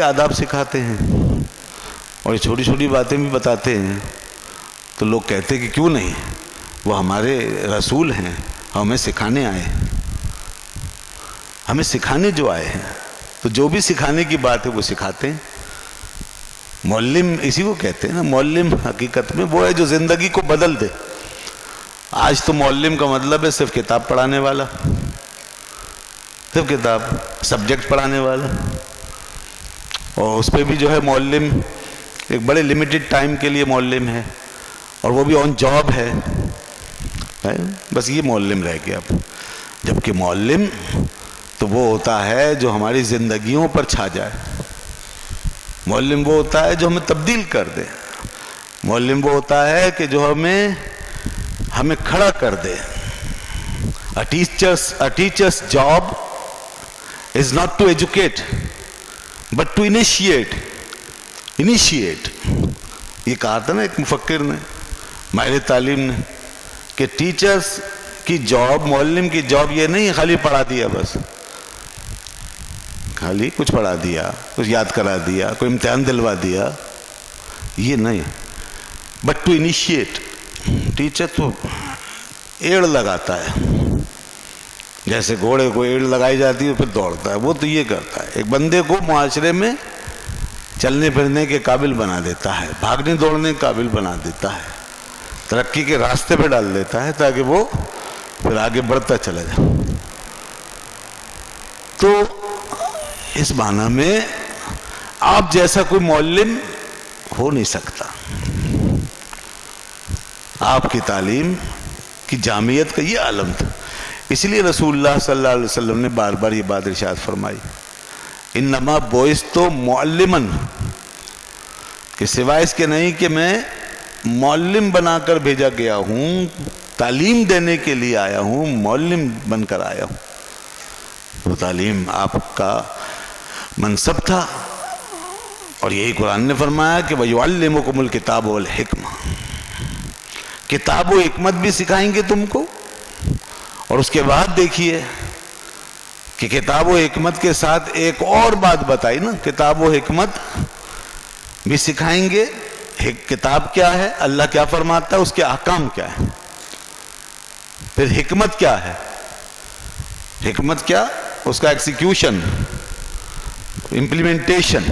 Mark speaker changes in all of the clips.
Speaker 1: آداب سکھاتے ہیں اور چھوٹی چھوٹی باتیں بھی بتاتے ہیں، تو لوگ کہتے ہیں کہ کیوں نہیں، وہ ہمارے رسول ہیں، ہمیں سکھانے آئے ہیں، ہمیں سکھانے جو آئے ہیں، تو جو بھی سکھانے کی بات ہے وہ سکھاتے ہیں۔ معلم اسی کو کہتے ہیں نا، معلم حقیقت میں وہ ہے جو زندگی کو بدل دے۔ آج تو معلم کا مطلب ہے صرف کتاب پڑھانے والا، صرف کتاب سبجیکٹ پڑھانے والا، اور اس پہ بھی جو ہے معلم ایک بڑے لیمیٹڈ ٹائم کے لیے معلم ہے، اور وہ بھی آن جاب ہے، بس یہ معلم رہ گیا اب۔ جبکہ معلم تو وہ ہوتا ہے جو ہماری زندگیوں پر چھا جائے، معلم وہ ہوتا ہے جو ہمیں تبدیل کر دے، معلم وہ ہوتا ہے کہ جو ہمیں کھڑا کر دے۔ A teacher's job is not to educate but to initiate۔ یہ کہا تھا نا ایک مفکر نے، ماہر تعلیم نے، کہ ٹیچرز کی جاب، معلم کی جاب یہ نہیں خالی پڑھا دیا، بس خالی کچھ پڑھا دیا، کچھ یاد کرا دیا، کوئی امتحان دلوا دیا، یہ نہیں، بٹ ٹو انیشیٹ۔ ٹیچر تو ایڑ لگاتا ہے، جیسے گھوڑے کو ایڑ لگائی جاتی ہے پھر دوڑتا ہے، وہ تو یہ کرتا ہے، ایک بندے کو معاشرے میں چلنے پھرنے کے قابل بنا دیتا ہے، بھاگنے دوڑنے کے قابل بنا دیتا ہے، ترقی کے راستے پہ ڈال دیتا ہے تاکہ وہ پھر آگے بڑھتا چلا جائے۔ تو اس معنی میں آپ جیسا کوئی معلم ہو نہیں سکتا۔ آپ کی تعلیم کی جامعیت کا یہ عالم تھا، اس لیے رسول اللہ صلی اللہ علیہ وسلم نے بار بار یہ بات ارشاد فرمائی، انما بعثت معلما، کہ سوائے اس کے نہیں کہ میں معلم بنا کر بھیجا گیا ہوں، تعلیم دینے کے لیے آیا ہوں، معلم بن کر آیا ہوں۔ وہ تعلیم آپ کا منصب تھا، اور یہی قرآن نے فرمایا کہ وَيُعَلِّمُكُمُ الْكِتَابَ وَالْحِكْمَةَ، کتاب و حکمت بھی سکھائیں گے تم کو، اور اس کے بعد دیکھیے کہ کتاب و حکمت کے ساتھ ایک اور بات بتائی نا، کتاب و حکمت بھی سکھائیں گے۔ کتاب کیا ہے، اللہ کیا فرماتا ہے، اس کے احکام کیا ہے، پھر حکمت کیا ہے، حکمت کیا، اس کا ایکسیکیوشن، امپلیمنٹیشن،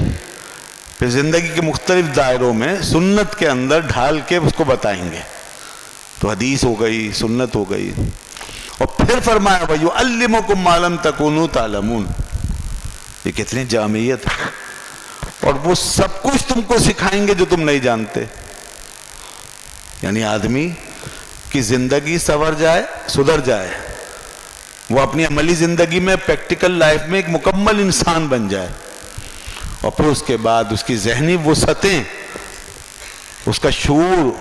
Speaker 1: پھر زندگی کے مختلف دائروں میں سنت کے اندر ڈھال کے اس کو بتائیں گے، تو حدیث ہو گئی، سنت ہو گئی، اور پھر فرمایا وَيُعَلِّمُكُمْ مَا لَمْ تَكُونُوا تَعْلَمُونَ۔ یہ کتنی جامعیت ہے، اور وہ سب کچھ تم کو سکھائیں گے جو تم نہیں جانتے۔ یعنی آدمی کی زندگی سنور جائے، سدھر جائے، وہ اپنی عملی زندگی میں، پریکٹیکل لائف میں ایک مکمل انسان بن جائے، اور پھر اس کے بعد اس کی ذہنی وسعتیں، اس کا شعور،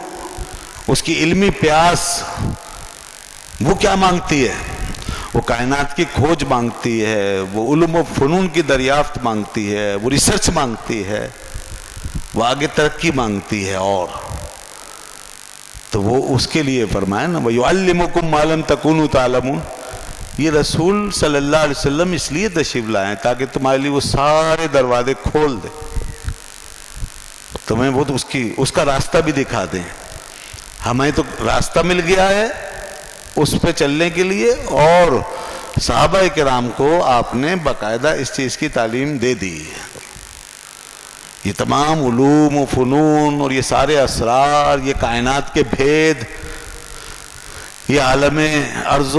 Speaker 1: اس کی علمی پیاس، وہ کیا مانگتی ہے، وہ کائنات کی کھوج مانگتی ہے، وہ علوم و فنون کی دریافت مانگتی ہے، وہ ریسرچ مانگتی ہے، وہ آگے ترقی مانگتی ہے، اور تو وہ اس کے لیے فرمایا نا وَيُعَلِّمُكُمْ مَا لَمْ تَكُونُوا تَعْلَمُونَ۔ یہ رسول صلی اللہ علیہ وسلم اس لیے تشریف لائے تاکہ تمہارے لیے وہ سارے دروازے کھول دے، تمہیں وہ تو اس کا راستہ بھی دکھا دیں۔ ہمیں تو راستہ مل گیا ہے اس پہ چلنے کے لیے، اور صحابہ کرام کو آپ نے باقاعدہ اس چیز کی تعلیم دے دی۔ یہ تمام علوم و فنون اور یہ سارے اسرار، یہ کائنات کے بھید، یہ عالم ارض،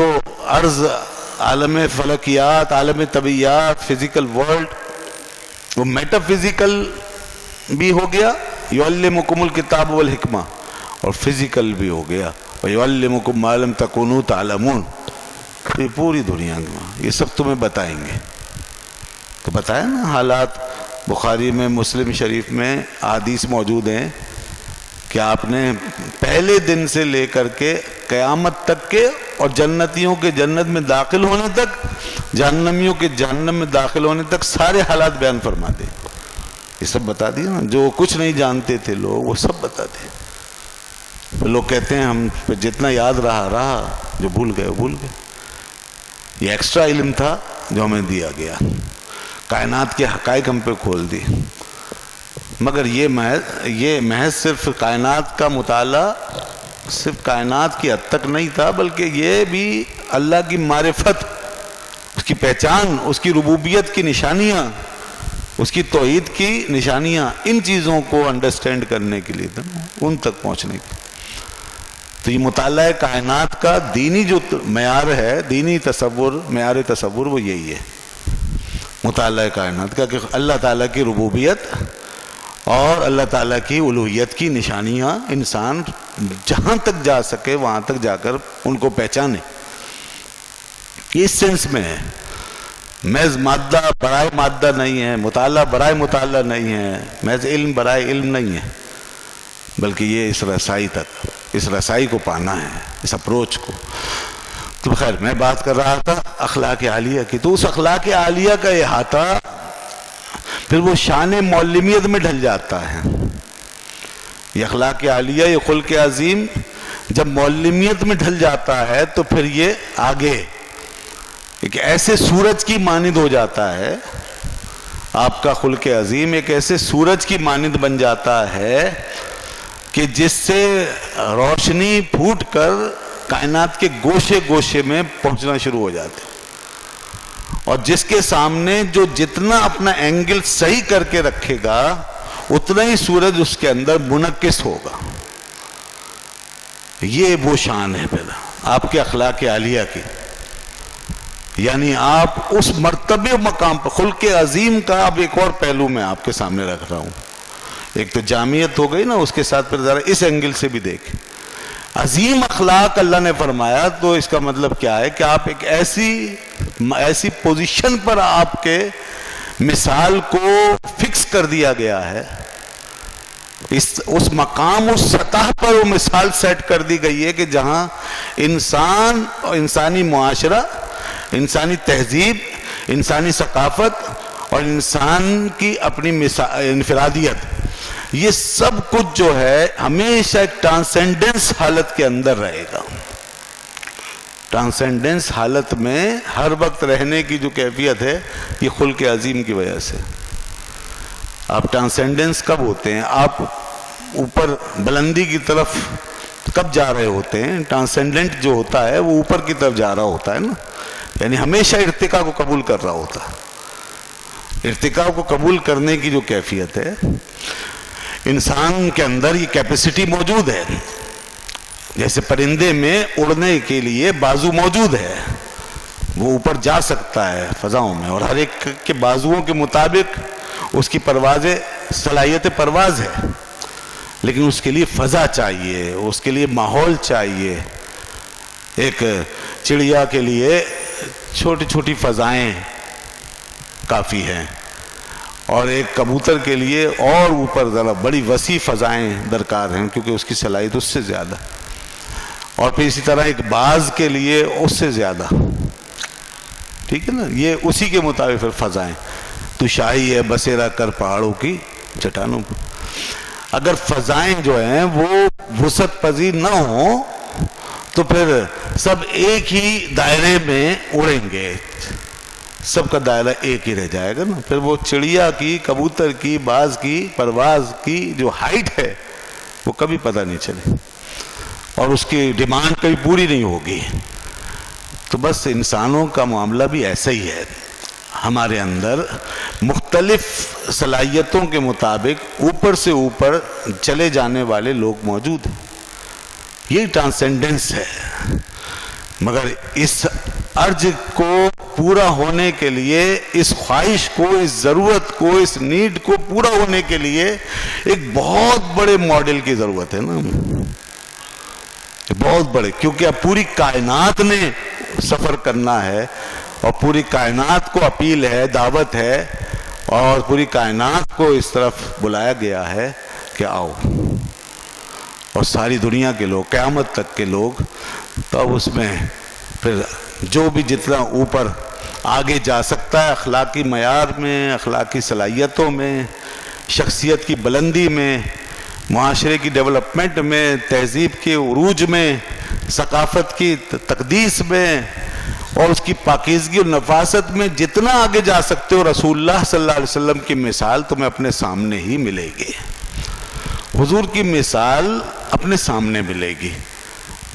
Speaker 1: عالم فلکیات، عالم طبیعیات، فزیکل ورلڈ، وہ میٹا فزیکل بھی ہو گیا یعلمکم الکتاب والحکمہ، اور فزیکل بھی ہو گیا وَيُعَلِّمُكُمْ مَا لَمْ تَكُونُوا تَعْلَمُونَ۔ یہ پوری دنیا میں یہ سب تمہیں بتائیں گے۔ تو بتایا نا حالات، بخاری میں، مسلم شریف میں احادیث موجود ہیں کہ آپ نے پہلے دن سے لے کر کے قیامت تک کے، اور جنتیوں کے جنت میں داخل ہونے تک، جہنمیوں کے جہنم میں داخل ہونے تک سارے حالات بیان فرما دے۔ یہ سب بتا دیا نا، جو کچھ نہیں جانتے تھے لوگ وہ سب بتا دے۔ پھر لوگ کہتے ہیں ہم جتنا یاد رہا، جو بھول گئے وہ بھول گئے۔ یہ ایکسٹرا علم تھا جو ہمیں دیا گیا۔ کائنات کے حقائق ہم پہ کھول دی. مگر یہ محض صرف کائنات کا مطالعہ صرف کائنات کی حد تک نہیں تھا، بلکہ یہ بھی اللہ کی معرفت، اس کی پہچان، اس کی ربوبیت کی نشانیاں، اس کی توحید کی نشانیاں، ان چیزوں کو انڈرسٹینڈ کرنے کے لیے تھا، ان تک پہنچنے کے. تو یہ مطالعہ کائنات کا دینی جو معیار ہے، دینی تصور، معیار تصور وہ یہی ہے مطالعہ کائنات کا، کہ اللہ تعالیٰ کی ربوبیت اور اللہ تعالیٰ کی الوہیت کی نشانیاں انسان جہاں تک جا سکے وہاں تک جا کر ان کو پہچانے. اس سینس میں ہے، محض مادہ برائے مادہ نہیں ہے، مطالعہ برائے مطالعہ نہیں ہے، محض علم برائے علم نہیں ہے، بلکہ یہ اس رسائی تک، اس رسائی کو پانا ہے، اس اپروچ کو. تو خیر میں بات کر رہا تھا اخلاق عالیہ کی. تو اس اخلاق عالیہ کا احاطہ پھر وہ شان معلمیت میں ڈھل جاتا ہے. یہ اخلاق عالیہ، یہ خلق عظیم جب معلمیت میں ڈھل جاتا ہے تو پھر یہ آگے ایک ایسے سورج کی مانند ہو جاتا ہے. آپ کا خلق عظیم ایک ایسے سورج کی مانند بن جاتا ہے کہ جس سے روشنی پھوٹ کر کائنات کے گوشے گوشے میں پہنچنا شروع ہو جاتے، اور جس کے سامنے جو جتنا اپنا اینگل صحیح کر کے رکھے گا اتنا ہی سورج اس کے اندر منعکس ہوگا. یہ وہ شان ہے پھر آپ کے اخلاق عالیہ کی. یعنی آپ اس مرتبے مقام پر خلق عظیم کا اب ایک اور پہلو میں آپ کے سامنے رکھ رہا ہوں. ایک تو جامعیت ہو گئی نا، اس کے ساتھ پھر ذرا اس اینگل سے بھی دیکھیں. عظیم اخلاق اللہ نے فرمایا تو اس کا مطلب کیا ہے کہ آپ ایک ایسی پوزیشن پر آپ کے مثال کو فکس کر دیا گیا ہے، اس مقام، اس سطح پر وہ مثال سیٹ کر دی گئی ہے کہ جہاں انسان اور انسانی معاشرہ، انسانی تہذیب، انسانی ثقافت اور انسان کی اپنی انفرادیت، یہ سب کچھ جو ہے ہمیشہ ایک ٹرانسینڈنس حالت کے اندر رہے گا. ٹرانسینڈنس حالت میں ہر وقت رہنے کی جو کیفیت ہے یہ خلق عظیم کی وجہ سے. آپ ٹرانسینڈنس کب ہوتے ہیں؟ آپ اوپر بلندی کی طرف کب جا رہے ہوتے ہیں؟ ٹرانسینڈنٹ جو ہوتا ہے وہ اوپر کی طرف جا رہا ہوتا ہے نا، یعنی ہمیشہ ارتقاء کو قبول کر رہا ہوتا ہے. ارتقاء کو قبول کرنے کی جو کیفیت ہے انسان کے اندر، یہ کیپیسٹی موجود ہے. جیسے پرندے میں اڑنے کے لیے بازو موجود ہے، وہ اوپر جا سکتا ہے فضاؤں میں، اور ہر ایک کے بازوؤں کے مطابق اس کی صلاحیت پرواز ہے. لیکن اس کے لیے فضا چاہیے، اس کے لیے ماحول چاہیے. ایک چڑیا کے لیے چھوٹی چھوٹی فضائیں کافی ہیں، اور ایک کبوتر کے لیے اور اوپر ذرا بڑی وسیع فضائیں درکار ہیں، کیونکہ اس کی صلاحیت اس سے زیادہ، اور پھر اسی طرح ایک باز کے لیے اس سے زیادہ. ٹھیک ہے نا، یہ اسی کے مطابق پھر فضائیں. تو شاہی ہے بسیرا کر پہاڑوں کی چٹانوں پر. اگر فضائیں جو ہیں وہ وسعت پذیر نہ ہوں تو پھر سب ایک ہی دائرے میں اڑیں گے، سب کا دائرہ ایک ہی رہ جائے گا نا. پھر وہ چڑیا کی، کبوتر کی، باز کی پرواز کی جو ہائٹ ہے وہ کبھی پتہ نہیں چلے، اور اس کی ڈیمانڈ کبھی پوری نہیں ہوگی. تو بس انسانوں کا معاملہ بھی ایسا ہی ہے. ہمارے اندر مختلف صلاحیتوں کے مطابق اوپر سے اوپر چلے جانے والے لوگ موجود ہیں. یہی ٹرانسینڈنس ہے. مگر اس عرض کو پورا ہونے کے لیے، اس خواہش کو، اس ضرورت کو، اس نیڈ کو پورا ہونے کے لیے ایک بہت بڑے ماڈل کی ضرورت ہے نا، بہت بڑے. کیونکہ اب پوری کائنات نے سفر کرنا ہے، اور پوری کائنات کو اپیل ہے، دعوت ہے، اور پوری کائنات کو اس طرف بلایا گیا ہے کہ آؤ. اور ساری دنیا کے لوگ، قیامت تک کے لوگ. تو اب اس میں پھر جو بھی جتنا اوپر آگے جا سکتا ہے اخلاقی معیار میں، اخلاقی صلاحیتوں میں، شخصیت کی بلندی میں، معاشرے کی ڈیولپمنٹ میں، تہذیب کے عروج میں، ثقافت کی تقدیس میں، اور اس کی پاکیزگی اور نفاست میں جتنا آگے جا سکتے ہو، رسول اللہ صلی اللہ علیہ وسلم کی مثال تمہیں اپنے سامنے ہی ملے گی، حضور کی مثال اپنے سامنے ملے گی۔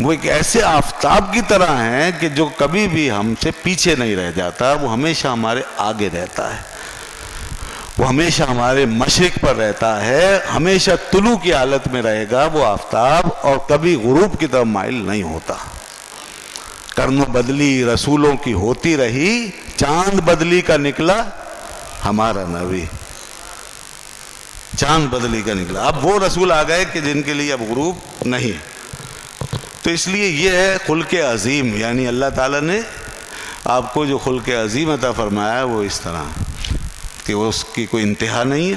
Speaker 1: وہ ایک ایسے آفتاب کی طرح ہیں کہ جو کبھی بھی ہم سے پیچھے نہیں رہ جاتا، وہ ہمیشہ ہمارے آگے رہتا ہے، وہ ہمیشہ ہمارے مشرق پر رہتا ہے، ہمیشہ طلوع کی حالت میں رہے گا وہ آفتاب، اور کبھی غروب کی طرف مائل نہیں ہوتا۔ کرن و بدلی رسولوں کی ہوتی رہی، چاند بدلی کا نکلا ہمارا نبی، چاند بدلی کا نکلا۔ اب وہ رسول آ گئے کہ جن کے لیے اب غروب نہیں۔ تو اس لیے یہ ہے خلق عظیم، یعنی اللہ تعالیٰ نے آپ کو جو خلق عظیم عطا فرمایا ہے وہ اس طرح کہ اس کی کوئی انتہا نہیں ہے۔